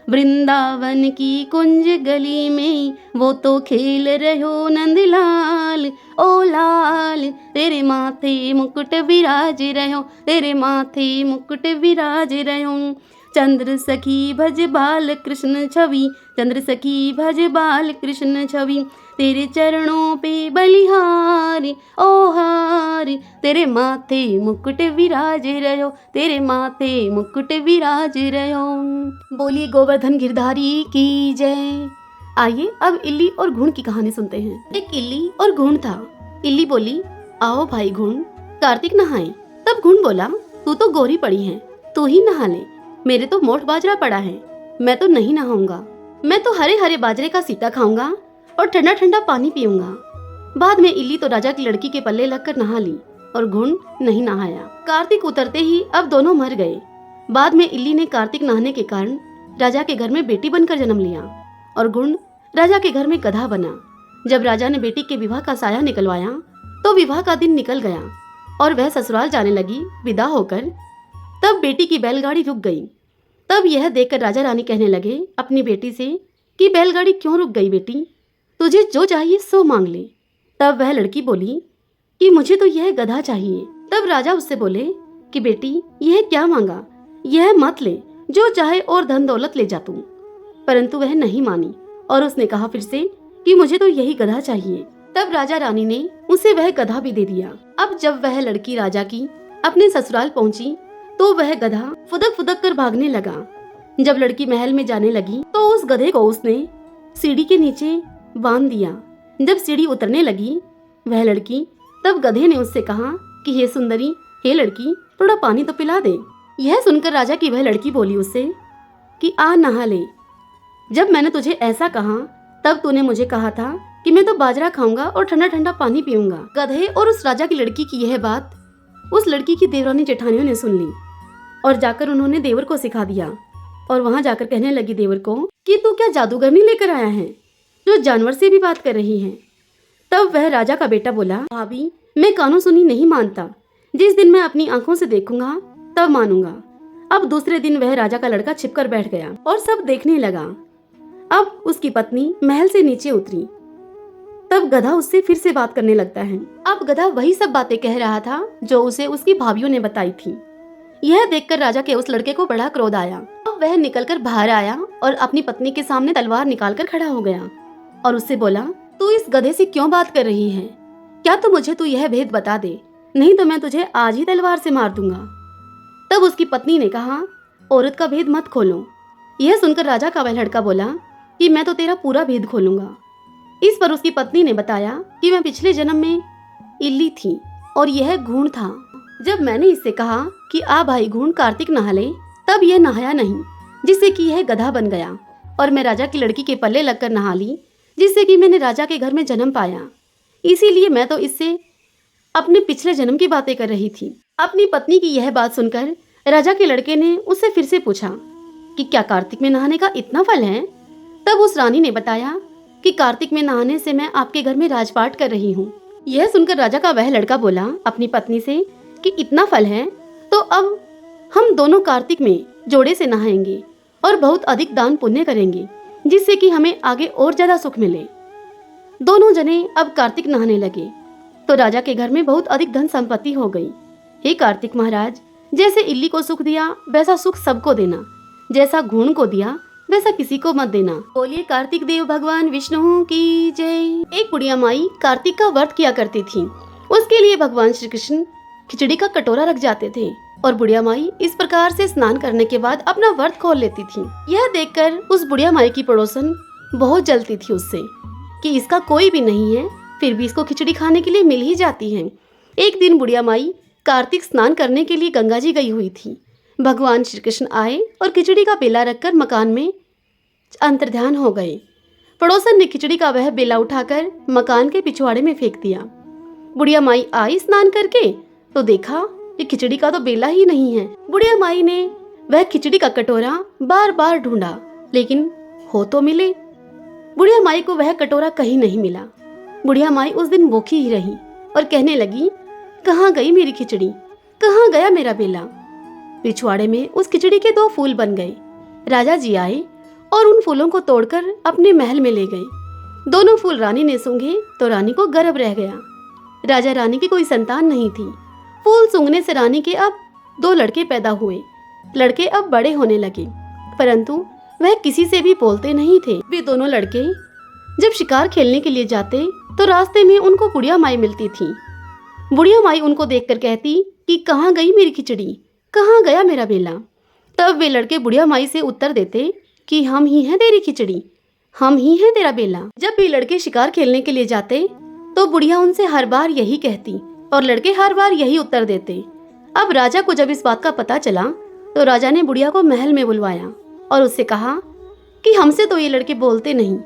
वृंदावन की कुंज गली में वो तो खेल रहो नंदलाल, ओ लाल। तेरे माथे मुकुट विराज रहो, तेरे माथे मुकुट विराज रहो। चंद्र सखी भज बाल कृष्ण छवि, चंद्र सखी भज बाल कृष्ण छवि। तेरे चरणों पे बलिहार, ओ हार। तेरे माथे मुकुट विराज रहो, तेरे माथे मुकुट विराज रहो। बोलिए गोवर्धन गिरधारी की जय। आइए अब इल्ली और घुण की कहानी सुनते हैं। एक इल्ली और घुण था। इल्ली बोली, आओ भाई घुण, कार्तिक नहाए। तब घुण बोला, तू तो गोरी पड़ी है, तू ही नहा ले, मेरे तो मोट बाजरा पड़ा है, मैं तो नहीं नहाऊंगा। मैं तो हरे हरे बाजरे का सीता खाऊंगा और ठंडा ठंडा पानी पीऊंगा। बाद में इल्ली तो राजा की लड़की के पल्ले लगकर नहा ली और घुण नहीं नहाया। कार्तिक उतरते ही अब दोनों मर गए। बाद में इल्ली ने कार्तिक नहाने के कारण राजा के घर में बेटी बनकर जन्म लिया और घुण राजा के घर में गधा बना। जब राजा ने बेटी के विवाह का साया निकलवाया तो विवाह का दिन निकल गया और वह ससुराल जाने लगी विदा होकर। तब बेटी की बैलगाड़ी रुक गई। तब यह देखकर राजा रानी कहने लगे अपनी बेटी से कि बैलगाड़ी क्यों रुक गई बेटी, तुझे जो चाहिए सो मांग ले। तब वह लड़की बोली कि मुझे तो यह गधा चाहिए। तब राजा उससे बोले कि बेटी यह क्या मांगा, यह मत ले, जो चाहे और धन दौलत ले जा तू। परंतु वह नहीं मानी और उसने कहा फिर से कि मुझे तो यही गधा चाहिए। तब राजा रानी ने उसे वह गधा भी दे दिया। अब जब वह लड़की राजा की अपने ससुराल पहुंची तो वह गधा फुदक फुदक कर भागने लगा। जब लड़की महल में जाने लगी तो उस गधे को उसने सीढ़ी के नीचे बांध दिया। जब सीढ़ी उतरने लगी वह लड़की, तब गधे ने उससे कहा कि हे सुंदरी, हे लड़की, थोड़ा पानी तो पिला दे। यह सुनकर राजा की वह लड़की बोली उससे कि आ नहा ले। जब मैंने तुझे ऐसा कहा तब तूने मुझे कहा था कि मैं तो बाजरा खाऊंगा और ठंडा ठंडा पानी पीऊंगा। गधे और उस राजा की लड़की की यह बात उस लड़की की देवरानी जेठानियों ने सुन ली और जाकर उन्होंने देवर को सिखा दिया और वहां जाकर कहने लगी देवर को कि तू क्या जादूगरनी लेकर आया है जो जानवर से भी बात कर रही है। तब वह राजा का बेटा बोला, भाभी मैं कानों सुनी नहीं मानता, जिस दिन मैं अपनी आंखों से देखूंगा तब मानूंगा। अब दूसरे दिन वह राजा का लड़का छिपकर बैठ गया और सब देखने लगा। अब उसकी पत्नी महल से नीचे उतरी, तब गधा उससे फिर से बात करने लगता है। अब गधा वही सब बातें कह रहा था जो उसे उसकी भाभीयों ने बताई थी। यह देखकर राजा के उस लड़के को बड़ा क्रोध आया। अब वह निकलकर बाहर आया और अपनी पत्नी के सामने तलवार निकालकर खड़ा हो गया और उससे बोला, तू इस गधे से क्यों बात कर रही है? क्या तो मुझे तू यह भेद बता दे, नहीं तो मैं तुझे आज ही तलवार से मार दूंगा। तब उसकी पत्नी ने कहा, औरत का भेद मत खोलो। यह सुनकर राजा का वह लड़का बोला कि मैं तो तेरा पूरा भेद खोलूंगा। इस पर उसकी पत्नी ने बताया कि मैं पिछले जन्म में इल्ली थी और यह घूण था। जब मैंने इससे कहा कि आ भाई घूण कार्तिक नहा ले, तब यह नहाया नहीं, जिससे कि यह गधा बन गया और मैं राजा की लड़की के पल्ले लगकर नहा ली, जिससे कि मैंने राजा के घर में जन्म पाया। इसीलिए मैं तो इससे अपने पिछले जन्म की बातें कर रही थी। अपनी पत्नी की यह बात सुनकर राजा के लड़के ने उससे फिर से पूछा कि क्या कार्तिक में नहाने का इतना फल है? तब उस रानी ने बताया कि कार्तिक में नहाने से मैं आपके घर में राजपाट कर रही हूँ। यह सुनकर राजा का वह लड़का बोला अपनी पत्नी से कि इतना फल है तो अब हम दोनों कार्तिक में जोड़े से नहाएंगे और बहुत अधिक दान पुण्य करेंगे, जिससे कि हमें आगे और ज्यादा सुख मिले। दोनों जने अब कार्तिक नहाने लगे तो राजा के घर में बहुत अधिक धन संपत्ति हो गई। हे कार्तिक महाराज, जैसे इल्ली को सुख दिया वैसा सुख सबको देना, जैसा घूण को दिया वैसा किसी को मत देना। बोलिए कार्तिक देव भगवान विष्णु की जय। एक बुढ़िया माई कार्तिक का व्रत किया करती थी। उसके लिए भगवान श्री कृष्ण खिचड़ी का कटोरा रख जाते थे और बुढ़िया माई इस प्रकार से स्नान करने के बाद अपना व्रत खोल लेती थी। यह देखकर उस बुढ़िया माई की पड़ोसन बहुत जलती थी उससे कि इसका कोई भी नहीं है, फिर भी इसको खिचड़ी खाने के लिए मिल ही जाती है। एक दिन बुढ़िया माई कार्तिक स्नान करने के लिए गंगा जी गई हुई थी। भगवान श्री कृष्ण आए और खिचड़ी का बेला रखकर मकान में अंतर्ध्यान हो गए। पड़ोसन ने खिचड़ी का वह बेला उठाकर मकान के पिछवाड़े में फेंक दिया। बुढ़िया माई आई स्नान करके तो देखा कि खिचड़ी का तो बेला ही नहीं है। बुढ़िया माई ने वह खिचड़ी का कटोरा बार बार ढूंढा, लेकिन हो तो मिले। बुढ़िया माई को वह कटोरा कहीं नहीं मिला। बुढ़िया माई उस दिन भूखी ही रही और कहने लगी, कहाँ गई मेरी खिचड़ी, कहाँ गया मेरा बेला? पिछवाड़े में उस खिचड़ी के 2 फूल बन गए। राजा जी आए और उन फूलों को तोड़कर अपने महल में ले गए। दोनों फूल रानी ने सूंघे तो रानी को गर्भ रह गया। राजा रानी की कोई संतान नहीं थी। फूल सूंघने से रानी के अब 2 लड़के पैदा हुए। लड़के अब बड़े होने लगे, परंतु वह किसी से भी बोलते नहीं थे। वे दोनों लड़के जब शिकार खेलने के लिए जाते तो रास्ते में उनको बुढ़िया माई मिलती थी। बुढ़िया माई उनको देखकर कहती कि कहाँ गई मेरी खिचड़ी, कहाँ गया मेरा बेला? तब वे लड़के बुढ़िया माई से उत्तर देते कि हम ही हैं तेरी खिचड़ी, हम ही हैं तेरा बेला। जब भी लड़के शिकार खेलने के लिए जाते तो बुढ़िया उनसे हर बार यही कहती और लड़के हर बार यही उत्तर देते। अब राजा को जब इस बात का पता चला तो राजा ने बुढ़िया को महल में बुलवाया और उससे कहा कि हमसे तो ये लड़के बोलते नहीं,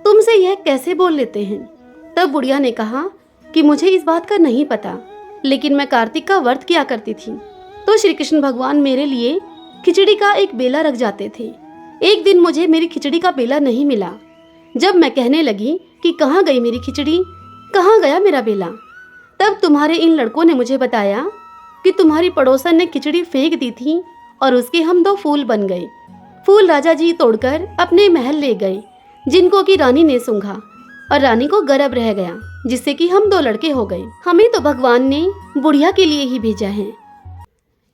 तुमसे यह कैसे बोल लेते हैं? तब बुढ़िया ने कहा कि मुझे इस बात का नहीं पता, लेकिन मैं कार्तिक का व्रत किया करती थी तो श्री कृष्ण भगवान मेरे लिए खिचड़ी का एक बेला रख जाते थे। एक दिन मुझे मेरी खिचड़ी का बेला नहीं मिला। जब मैं कहने लगी कि कहाँ गई मेरी खिचड़ी, कहाँ गया मेरा बेला, तब तुम्हारे इन लड़कों ने मुझे बताया कि तुम्हारी पड़ोसन ने खिचड़ी फेंक दी थी और उसके हम 2 फूल बन गए। फूल राजा जी तोड़कर अपने महल ले गए, जिनको कि रानी ने सूंघा और रानी को गर्भ रह गया, जिससे कि हम 2 लड़के हो गए। हमें तो भगवान ने बुढ़िया के लिए ही भेजा है।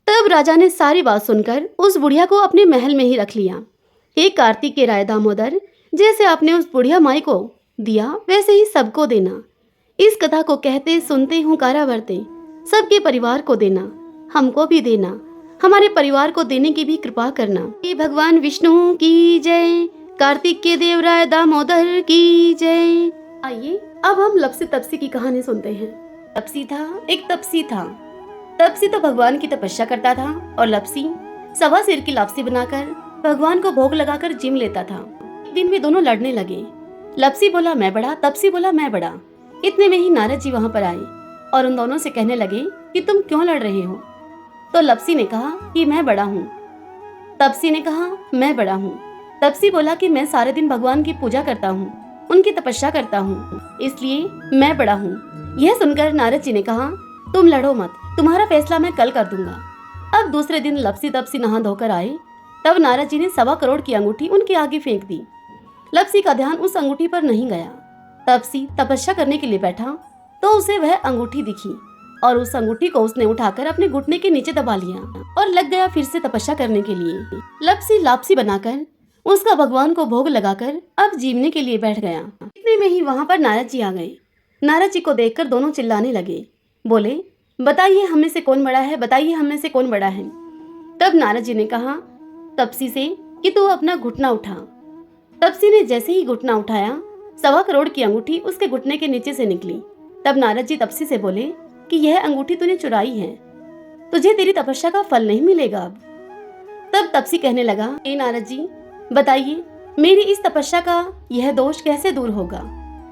तब राजा ने सारी बात सुनकर उस बुढ़िया को अपने महल में ही रख लिया। हे कार्तिक के राय दामोदर, जैसे आपने उस बुढ़िया माई को दिया वैसे ही सबको देना। इस कथा को कहते सुनते हुंकारा भरते सबके परिवार को देना, हमको भी देना, हमारे परिवार को देने की भी कृपा करना। ये भगवान विष्णु की जय, कार्तिक के देवराय दामोदर की जय। आइए अब हम लपसी तपसी की कहानी सुनते हैं। तपसी था, एक तपसी था। तपसी तो भगवान की तपस्या करता था और लपसी सवा सिर की लापसी बनाकर भगवान को भोग लगाकर जिम लेता था। एक दिन वे दोनों लड़ने लगे। लपसी बोला मैं बड़ा, तपसी बोला मैं बड़ा। इतने में ही नारद जी वहाँ पर आए और उन दोनों से कहने लगे कि तुम क्यों लड़ रहे हो। तो लपसी ने कहा कि मैं बड़ा हूँ। तपसी ने कहा मैं बड़ा हूँ। तपसी बोला कि मैं सारे दिन भगवान की पूजा करता हूँ, उनकी तपस्या करता हूँ, इसलिए मैं बड़ा हूँ। यह सुनकर नारद जी ने कहा तुम लड़ो मत, तुम्हारा फैसला मैं कल कर दूंगा। अब दूसरे दिन लपसी तपसी नहा धोकर आए। तब नारद जी ने 1.25 करोड़ की अंगूठी उनके आगे फेंक दी। लपसी का ध्यान उस अंगूठी पर नहीं गया। तपसी तपस्या करने के लिए बैठा तो उसे वह अंगूठी दिखी और उस अंगूठी को उसने उठाकर अपने घुटने के नीचे दबा लिया और लग गया फिर से तपस्या करने के लिए। लपसी लापसी बनाकर उसका भगवान को भोग लगाकर अब जीवने के लिए बैठ गया। इतने में ही वहाँ पर नारद जी आ गए। नारद जी को देखकर दोनों चिल्लाने लगे, बोले बताइए हम में से कौन बड़ा है, बताइए हम में से कौन बड़ा है। तब नारद जी ने कहा तपसी से कि तू अपना घुटना उठा। तपसी ने जैसे ही घुटना उठाया 1.25 करोड़ की अंगूठी उसके घुटने के नीचे से निकली। तब नारद जी तपसी से बोले कि यह अंगूठी तूने चुराई है, तुझे तेरी तपस्या का फल नहीं मिलेगा अब। तब तपसी कहने लगा ए नारद जी बताइए मेरी इस तपस्या का यह दोष कैसे दूर होगा।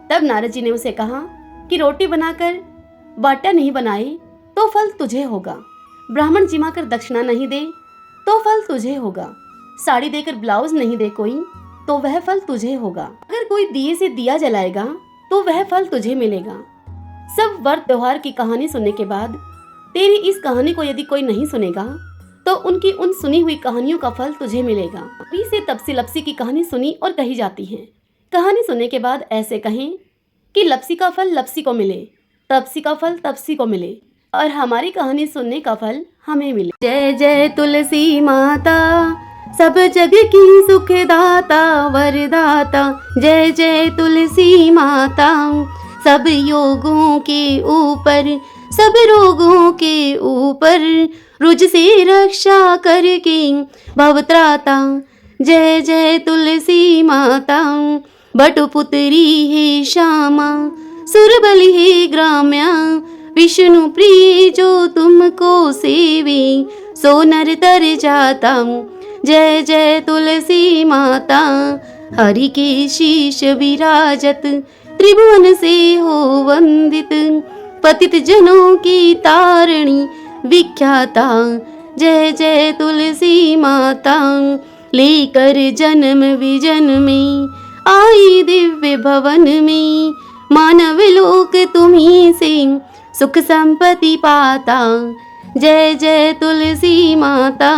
तब नारद जी ने उसे कहा कि रोटी बनाकर बाटा नहीं बनाए तो फल तुझे होगा, ब्राह्मण जिमा कर दक्षिणा नहीं दे तो फल तुझे होगा, साड़ी देकर ब्लाउज नहीं दे कोई तो वह फल तुझे होगा, अगर कोई दिए से दिया जलाएगा तो वह फल तुझे मिलेगा। सब व्रत त्योहार की कहानी सुनने के बाद तेरी इस कहानी को यदि कोई नहीं सुनेगा तो उनकी उन सुनी हुई कहानियों का फल तुझे मिलेगा। अभी से तपसी लपसी की कहानी सुनी और कही जाती है। कहानी सुनने के बाद ऐसे कहें कि लपसी का फल लपसी को मिले, तपसी का फल तपसी को मिले और हमारी कहानी सुनने का फल हमें मिले। जय जय तुलसी माता, सब जग की सुखदाता वरदाता। जय जय तुलसी माता, सब योगों के ऊपर, सब रोगों के ऊपर रुज से रक्षा करके भवत्राता। जय जय तुलसी माता, बटुपुत्री है श्यामा, सुरबली है ग्राम्या, विष्णु प्रिय जो तुमको सेवे सो नर तर जाता। जय जय तुलसी माता, हरि के शीश विराजत, त्रिभुवन से हो वंदित, पतित जनों की तारणी विख्याता। जय जय तुलसी माता, लेकर जन्म विजन में आई दिव्य भवन में, मानव लोक तुम्हीं से सुख संपत्ति पाता। जय जय तुलसी माता,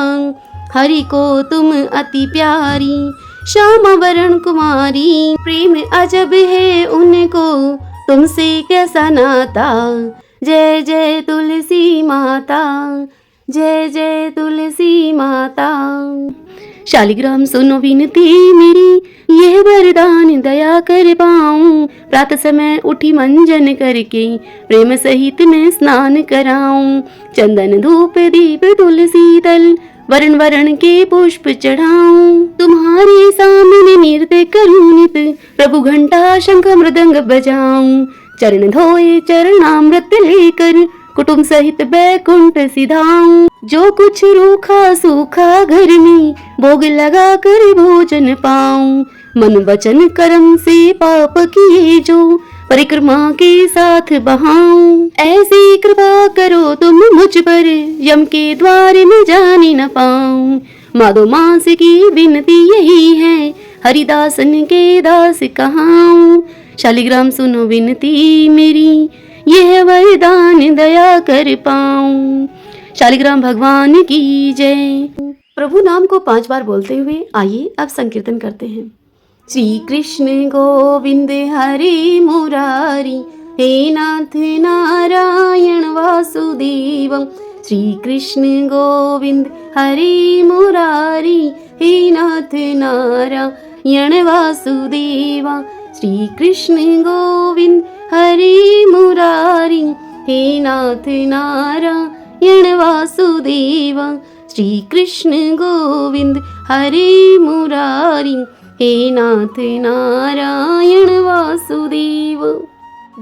हरि को तुम अति प्यारी, श्याम वरण कुमारी, प्रेम अजब है उनको तुमसे कैसा नाता। जय जय तुलसी माता, जय जय तुलसी माता। शालिग्राम सुनो विनती मेरी, यह वरदान दया कर पाऊं, प्रातः समय उठी मंजन करके प्रेम सहित मैं स्नान कराऊं। चंदन धूप दीप तुलसी दल, वरण वरण के पुष्प चढ़ाऊं, तुम्हारे सामने नृत्य करूं नित, प्रभु घंटा शंख मृदंग बजाऊं। चरण धोए चरणामृत लेकर कुटुंब सहित बैकुंठ सिधाऊं। जो कुछ रूखा सूखा घर में भोग लगा कर भोजन पाऊं। मन वचन कर्म से पाप किए जो परिक्रमा के साथ बहाऊं। ऐसी कृपा करो तुम मुझ पर, यम के द्वार में जाने न पाऊं। माधो मास की विनती यही है, हरिदासन के दास कहाऊं। शालिग्राम सुनो विनती मेरी, यह वरदान दया कर पाऊं। शालिग्राम भगवान की जय। प्रभु नाम को 5 बार बोलते हुए आइए अब संकीर्तन करते हैं। श्री कृष्ण गोविंद हरे मुरारी, हे नाथ नारायण वासुदेव। श्री कृष्ण गोविंद हरे मुरारी, हे नाथ नारायण नारायण वासुदेवा श्री कृष्ण गोविंद हरे मुरारी हे नाथ नारायण वासुदेवा श्री कृष्ण गोविंद हरे मुरारी हे नाथ नारायण वासुदेव।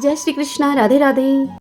जय श्री कृष्णा। राधे राधे।